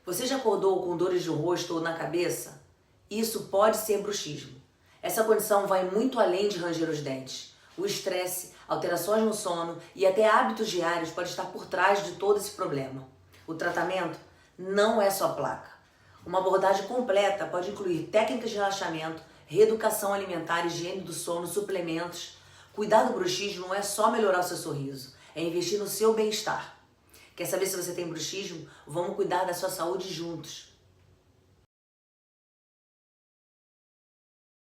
Você já acordou com dores no rosto ou na cabeça? Isso pode ser bruxismo. Essa condição vai muito além de ranger os dentes. O estresse, alterações no sono e até hábitos diários podem estar por trás de todo esse problema. O tratamento não é só placa. Uma abordagem completa pode incluir técnicas de relaxamento, reeducação alimentar, higiene do sono, suplementos. Cuidar do bruxismo não é só melhorar o seu sorriso, é investir no seu bem-estar. Quer saber se você tem bruxismo? Vamos cuidar da sua saúde juntos.